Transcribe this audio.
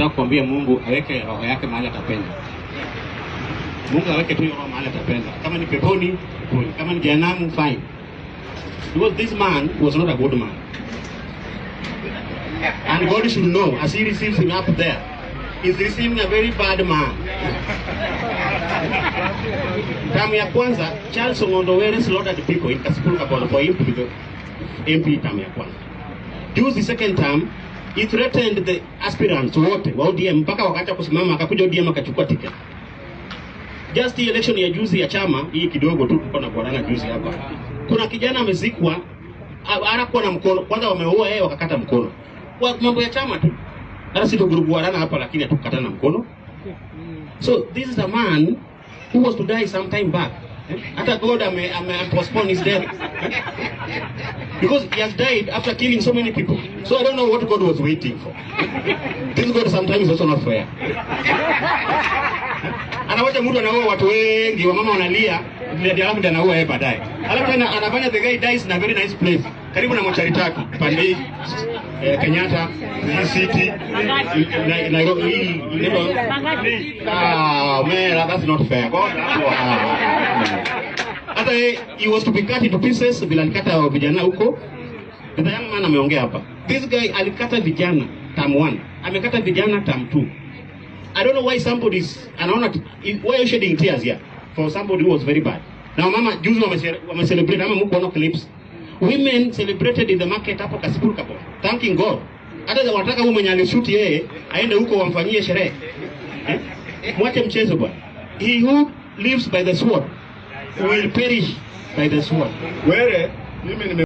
nataka kuambia Mungu aweke roho yake mahali atapenda. Mungu aweke tu roho mahali atapenda. Kama ni peponi, kama ni jehanamu, fine. Because this man was not a good man. And God should know, as he receives him up there, he's receiving a very bad man. Tamu ya kwanza, Charles Ong'ondowere slaughtered people in Kasipul Kapolo for him to be the MP tamu ya kwanza. Use the second term, he threatened the aspirants wote wa ODM mpaka wakaacha kusimama, akakuja ODM akachukua ticket. Just the election ya juzi ya chama hii kidogo tu tuko na kuarana juzi hapa. Kuna kijana amezikwa anakuwa na mkono, kwanza wameua yeye wakakata mkono. Kwa mambo ya chama tu. Hata sisi tuguruguarana hapa lakini hatukukatana mkono. So this is a man who was to die some time back. Hata God postponed his death. Because he has died after killing so many people. So I don't know what God was waiting for. This God sometimes is also not fair. Anawacha mtu anaua watu wengi, wamama wanalia, ndio alafu anaua yeye baadaye. Alafu anafanya the guy dies in a very nice place. Karibu na mochari tatu, pande Kenyatta, City, Nairobi, man, that's not fair. God, hata he was to be cut into pieces bila alikata vijana huko. The young man ameongea hapa. This guy alikata vijana term 1, amekata vijana term 2. I don't know why somebody's why you shedding tears here for somebody who was very bad. Now mama juzi wame celebrate ama mko na clips. Women celebrated in the market hapo Kasipul Kapolo, thanking God. Hata wanataka huyo mwenye alishoot yeye aende huko wamfanyie sherehe. Mwache mchezo bwana. He who lives by the sword will perish by the sword. Where mimi